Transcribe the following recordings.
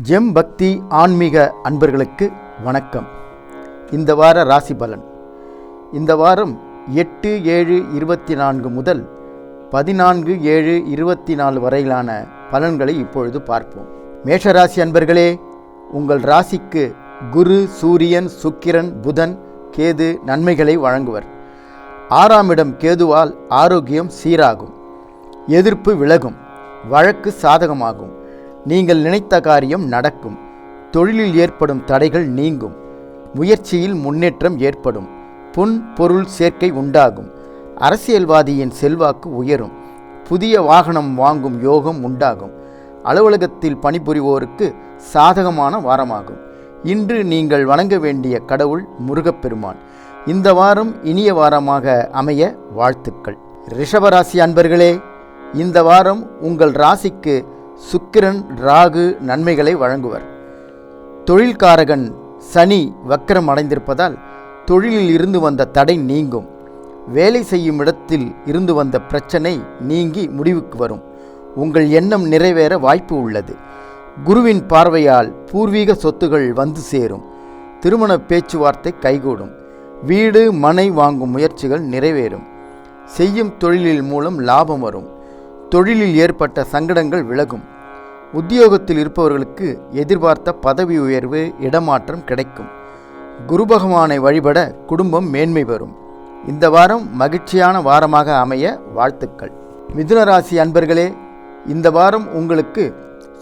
GeM பக்தி ஆன்மீக அன்பர்களுக்கு வணக்கம். இந்த வார ராசி பலன். இந்த வாரம் 8/7/24 முதல் 14/7/24 வரையிலான பலன்களை இப்பொழுது பார்ப்போம். மேஷராசி அன்பர்களே, உங்கள் ராசிக்கு குரு, சூரியன், சுக்கிரன், புதன், கேது நன்மைகளை வழங்குவர். 6ஆம் இடம் கேதுவால் ஆரோக்கியம் சீராகும், எதிர்ப்பு விலகும், வழக்கு சாதகமாகும், நீங்கள் நினைத்த காரியம் நடக்கும், தொழிலில் ஏற்படும் தடைகள் நீங்கும், முயற்சியில் முன்னேற்றம் ஏற்படும், பொன் பொருள் சேர்க்கை உண்டாகும், அரசியல்வாதியின் செல்வாக்கு உயரும், புதிய வாகனம் வாங்கும் யோகம் உண்டாகும், அலுவலகத்தில் பணிபுரிவோருக்கு சாதகமான வாரமாகும். இன்று நீங்கள் வணங்க வேண்டிய கடவுள் முருகப்பெருமான். இந்த வாரம் இனிய வாரமாக அமைய வாழ்த்துக்கள். ரிஷபராசி அன்பர்களே, இந்த வாரம் உங்கள் ராசிக்கு சுக்கிரன், ராகு நன்மைகளை வழங்குவர். தொழில்காரகன் சனி வக்கரம் அடைந்திருப்பதால் தொழிலில் இருந்து வந்த தடை நீங்கும். வேலை செய்யும் இடத்தில் இருந்து வந்த பிரச்சனை நீங்கி முடிவுக்கு வரும். உங்கள் எண்ணம் நிறைவேற வாய்ப்பு உள்ளது. குருவின் பார்வையால் பூர்வீக சொத்துகள் வந்து சேரும். திருமண பேச்சுவார்த்தை கைகூடும். வீடு மனை வாங்கும் முயற்சிகள் நிறைவேறும். செய்யும் தொழிலில் மூலம் லாபம் வரும். தொழிலில் ஏற்பட்ட சங்கடங்கள் விலகும். உத்தியோகத்தில் இருப்பவர்களுக்கு எதிர்பார்த்த பதவி உயர்வு, இடமாற்றம் கிடைக்கும். குரு பகவானை வழிபட குடும்பம் மேன்மை பெறும். இந்த வாரம் மகிழ்ச்சியான வாரமாக அமைய வாழ்த்துக்கள். மிதுன ராசி அன்பர்களே, இந்த வாரம் உங்களுக்கு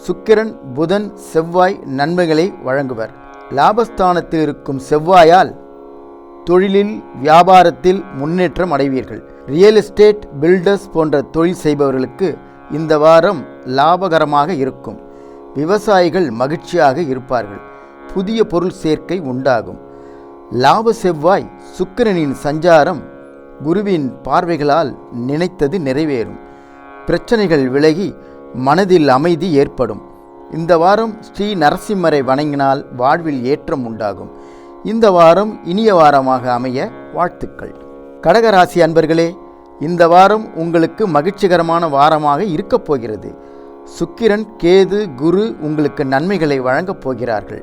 சுக்கிரன், புதன், செவ்வாய் நன்மைகளை வழங்குவர். லாபஸ்தானத்தில் இருக்கும் செவ்வாயால் தொழிலில் வியாபாரத்தில் முன்னேற்றம் அடைவீர்கள். ரியல் எஸ்டேட், பில்டர்ஸ் போன்ற தொழில் செய்பவர்களுக்கு இந்த வாரம் லாபகரமாக இருக்கும். விவசாயிகள் மகிழ்ச்சியாக இருப்பார்கள். புதிய பொருள் சேர்க்கை உண்டாகும். லாப செவ்வாய் சுக்கிரனின் சஞ்சாரம் குருவின் பார்வைகளால் நினைத்தது நிறைவேறும். பிரச்சனைகள் விலகி மனதில் அமைதி ஏற்படும். இந்த வாரம் ஸ்ரீ நரசிம்மரை வணங்கினால் வாழ்வில் ஏற்றம் உண்டாகும். இந்த வாரம் இனிய வாரமாக அமைய வாழ்த்துக்கள். கடகராசி அன்பர்களே, இந்த வாரம் உங்களுக்கு மகிழ்ச்சிகரமான வாரமாக இருக்கப் போகிறது. சுக்கிரன், கேது, குரு உங்களுக்கு நன்மைகளை வழங்கப் போகிறார்கள்.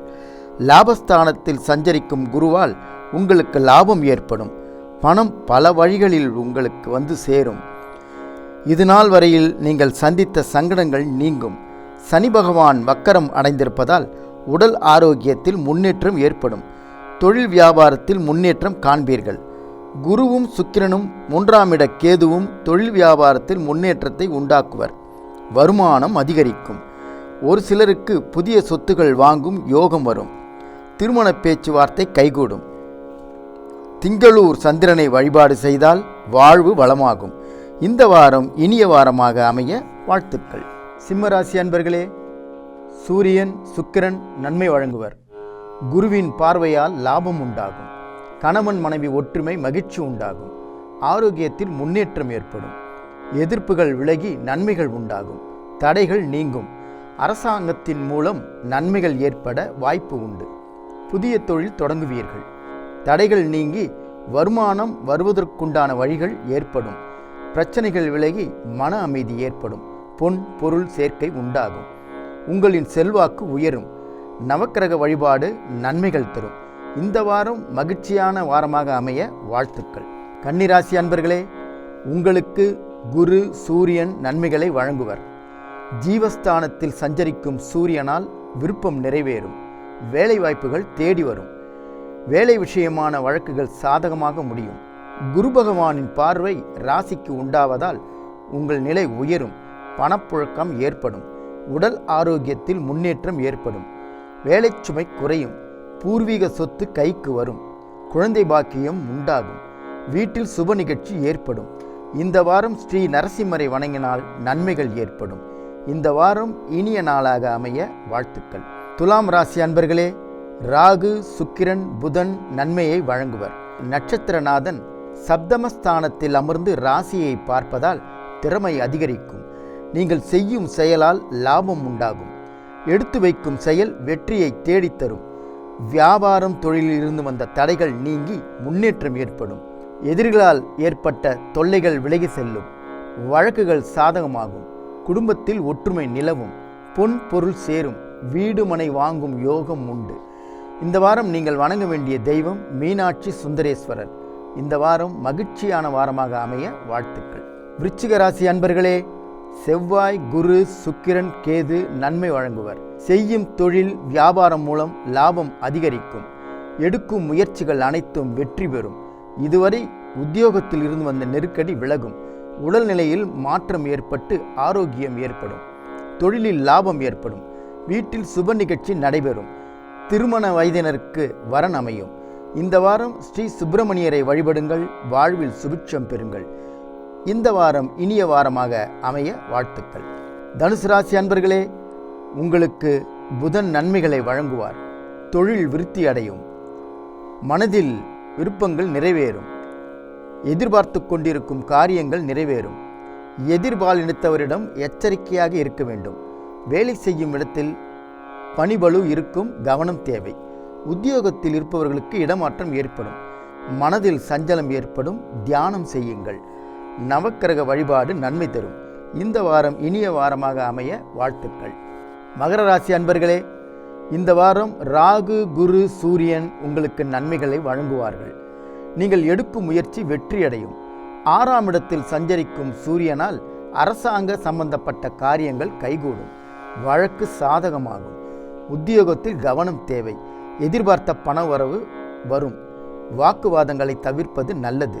லாபஸ்தானத்தில் சஞ்சரிக்கும் குருவால் உங்களுக்கு லாபம் ஏற்படும். பணம் பல வழிகளில் உங்களுக்கு வந்து சேரும். இதுநாள் வரையில் நீங்கள் சந்தித்த சங்கடங்கள் நீங்கும். சனி பகவான் வக்கரம் அடைந்திருப்பதால் உடல் ஆரோக்கியத்தில் முன்னேற்றம் ஏற்படும். தொழில் வியாபாரத்தில் முன்னேற்றம் காண்பீர்கள். குருவும் சுக்கிரனும் 3ஆம் இட கேதுவும் தொழில் வியாபாரத்தில் முன்னேற்றத்தை உண்டாக்குவர். வருமானம் அதிகரிக்கும். ஒரு சிலருக்கு புதிய சொத்துகள் வாங்கும் யோகம் வரும். திருமண பேச்சுவார்த்தை கைகூடும். திங்களூர் சந்திரனை வழிபாடு செய்தால் வாழ்வு வளமாகும். இந்த வாரம் இனிய வாரமாக அமைய வாழ்த்துக்கள். சிம்மராசி அன்பர்களே, சூரியன், சுக்கிரன் நன்மை வழங்குவர். குருவின் பார்வையால் லாபம் உண்டாகும். கணவன் மனைவி ஒற்றுமை, மகிழ்ச்சி உண்டாகும். ஆரோக்கியத்தில் முன்னேற்றம் ஏற்படும். எதிர்ப்புகள் விலகி நன்மைகள் உண்டாகும். தடைகள் நீங்கும். அரசாங்கத்தின் மூலம் நன்மைகள் ஏற்பட வாய்ப்பு உண்டு. புதிய தொழில் தொடங்குவீர்கள். தடைகள் நீங்கி வருமானம் வருவதற்குண்டான வழிகள் ஏற்படும். பிரச்சனைகள் விலகி மன அமைதி ஏற்படும். பொன் பொருள் சேர்க்கை உண்டாகும். உங்களின் செல்வாக்கு உயரும். நவக்கிரக வழிபாடு நன்மைகள் தரும். இந்த வாரம் மகிழ்ச்சியான வாரமாக அமைய வாழ்த்துக்கள். கன்னிராசி அன்பர்களே, உங்களுக்கு குரு, சூரியன் நன்மைகளை வழங்குவர். ஜீவஸ்தானத்தில் சஞ்சரிக்கும் சூரியனால் விருப்பம் நிறைவேறும். வேலை வாய்ப்புகள் தேடி வரும். வேலை விஷயமான வழக்குகள் சாதகமாக முடியும். குரு பகவானின் பார்வை ராசிக்கு உண்டாவதால் உங்கள் நிலை உயரும். பணப்புழக்கம் ஏற்படும். உடல் ஆரோக்கியத்தில் முன்னேற்றம் ஏற்படும். வேலை சுமை குறையும். பூர்வீக சொத்து கைக்கு வரும். குழந்தை பாக்கியம் உண்டாகும். வீட்டில் சுப நிகழ்ச்சி ஏற்படும். இந்த வாரம் ஸ்ரீ நரசிம்மரை வணங்கினால் நன்மைகள் ஏற்படும். இந்த வாரம் இனிய நாளாக அமைய வாழ்த்துக்கள். துலாம் ராசி அன்பர்களே, ராகு, சுக்கிரன், புதன் நன்மையை வழங்குவர். நட்சத்திரநாதன் சப்தமஸ்தானத்தில் அமர்ந்து ராசியை பார்ப்பதால் திறமை அதிகரிக்கும். நீங்கள் செய்யும் செயலால் லாபம் உண்டாகும். எடுத்து வைக்கும் செயல் வெற்றியை தேடித்தரும். வியாபாரம், தொழிலில் இருந்து வந்த தடைகள் நீங்கி முன்னேற்றம் ஏற்படும். எதிரிகளால் ஏற்பட்ட தொல்லைகள் விலகி செல்லும். வழக்குகள் சாதகமாகும். குடும்பத்தில் ஒற்றுமை நிலவும். பொன் பொருள் சேரும். வீடு மனை வாங்கும் யோகம் உண்டு. இந்த வாரம் நீங்கள் வணங்க வேண்டிய தெய்வம் மீனாட்சி சுந்தரேஸ்வரர். இந்த வாரம் மகிழ்ச்சியான வாரமாக அமைய வாழ்த்துக்கள். விருச்சிக ராசி அன்பர்களே, செவ்வாய், குரு, சுக்கிரன், கேது நன்மை வழங்குவர். செய்யும் தொழில் வியாபாரம் மூலம் லாபம் அதிகரிக்கும். எடுக்கும் முயற்சிகள் அனைத்தும் வெற்றி பெறும். இதுவரை உத்தியோகத்தில் இருந்து வந்த நெருக்கடி விலகும். உடல்நிலையில் மாற்றம் ஏற்பட்டு ஆரோக்கியம் ஏற்படும். தொழிலில் லாபம் ஏற்படும். வீட்டில் சுப நிகழ்ச்சி நடைபெறும். திருமண வயதினருக்கு வரன் அமையும். இந்த வாரம் ஸ்ரீ சுப்பிரமணியரை வழிபடுங்கள். வாழ்வில் சுபிட்சம் பெறுங்கள். இந்த வாரம் இனிய வாரமாக அமைய வாழ்த்துக்கள். தனுசு ராசி அன்பர்களே, உங்களுக்கு புதன் நன்மைகளை வழங்குவார். தொழில் விருத்தி அடையும். மனதில் விருப்பங்கள் நிறைவேறும். எதிர்பார்த்து கொண்டிருக்கும் காரியங்கள் நிறைவேறும். எதிர்பாலினத்தவரிடம் எச்சரிக்கையாக இருக்க வேண்டும். வேலை செய்யும் இடத்தில் பணிபளு இருக்கும், கவனம் தேவை. உத்தியோகத்தில் இருப்பவர்களுக்கு இடமாற்றம் ஏற்படும். மனதில் சஞ்சலம் ஏற்படும். தியானம் செய்யுங்கள். நவக்கிரக வழிபாடு நன்மை தரும். இந்த வாரம் இனிய வாரமாக அமைய வாழ்த்துக்கள். மகர ராசி அன்பர்களே, இந்த வாரம் ராகு, குரு, சூரியன் உங்களுக்கு நன்மைகளை வழங்குவார்கள். நீங்கள் எடுக்கும் முயற்சி வெற்றியடையும். 6ஆம் இடத்தில் சஞ்சரிக்கும் சூரியனால் அரசாங்க சம்பந்தப்பட்ட காரியங்கள் கைகூடும். வழக்கு சாதகமாகும். உத்தியோகத்தில் கவனம் தேவை. எதிர்பார்த்த பண வரவு வரும். வாக்குவாதங்களை தவிர்ப்பது நல்லது.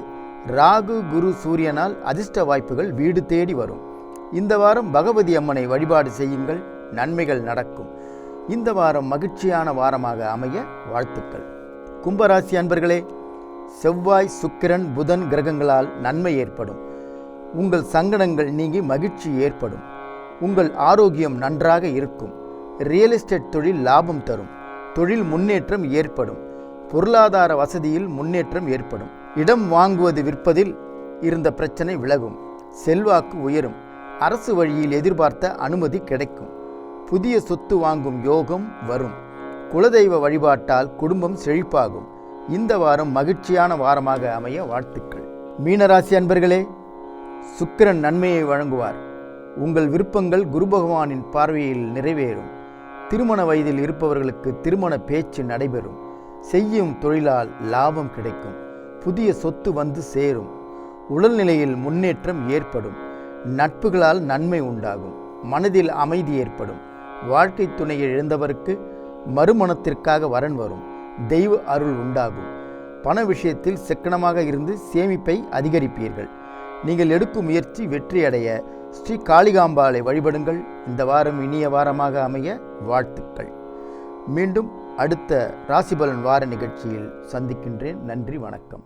ராகு, குரு, சூரியனால் அதிர்ஷ்ட வாய்ப்புகள் வீடு தேடி வரும். இந்த வாரம் பகவதி அம்மனை வழிபாடு செய்யுங்கள். நன்மைகள் நடக்கும். இந்த வாரம் மகிழ்ச்சியான வாரமாக அமைய வாழ்த்துக்கள். கும்பராசி அன்பர்களே, செவ்வாய், சுக்கிரன், புதன் கிரகங்களால் நன்மை ஏற்படும். உங்கள் சங்கடங்கள் நீங்கி மகிழ்ச்சி ஏற்படும். உங்கள் ஆரோக்கியம் நன்றாக இருக்கும். ரியல் எஸ்டேட் தொழில் லாபம் தரும். தொழில் முன்னேற்றம் ஏற்படும். பொருளாதார வசதியில் முன்னேற்றம் ஏற்படும். இடம் வாங்குவது விற்பதில் இருந்த பிரச்சனை விலகும். செல்வாக்கு உயரும். அரசு வழியில் எதிர்பார்த்த அனுமதி கிடைக்கும். புதிய சொத்து வாங்கும் யோகம் வரும். குலதெய்வ வழிபாட்டால் குடும்பம் செழிப்பாகும். இந்த வாரம் மகிழ்ச்சியான வாரமாக அமைய வாழ்த்துக்கள். மீனராசி அன்பர்களே, சுக்கிரன் நன்மையை வழங்குவார். உங்கள் விருப்பங்கள் குரு பகவானின் பார்வையில் நிறைவேறும். திருமண வயதில் இருப்பவர்களுக்கு திருமண பேச்சு நடைபெறும். செய்யும் தொழிலால் லாபம் கிடைக்கும். புதிய சொத்து வந்து சேரும். உடல்நிலையில் முன்னேற்றம் ஏற்படும். நட்புகளால் நன்மை உண்டாகும். மனதில் அமைதி ஏற்படும். வாழ்க்கை துணையை இழந்தவருக்கு மறுமணத்திற்காக வரன் வரும். தெய்வ அருள் உண்டாகும். பண விஷயத்தில் சிக்கனமாக இருந்து சேமிப்பை அதிகரிப்பீர்கள். நீங்கள் எடுக்கும் முயற்சி வெற்றியடைய ஸ்ரீ காளிகாம்பாளை வழிபடுங்கள். இந்த வாரம் இனிய வாரமாக அமைய வாழ்த்துக்கள். மீண்டும் அடுத்த ராசிபலன் வார நிகழ்ச்சியில் சந்திக்கின்றேன். நன்றி, வணக்கம்.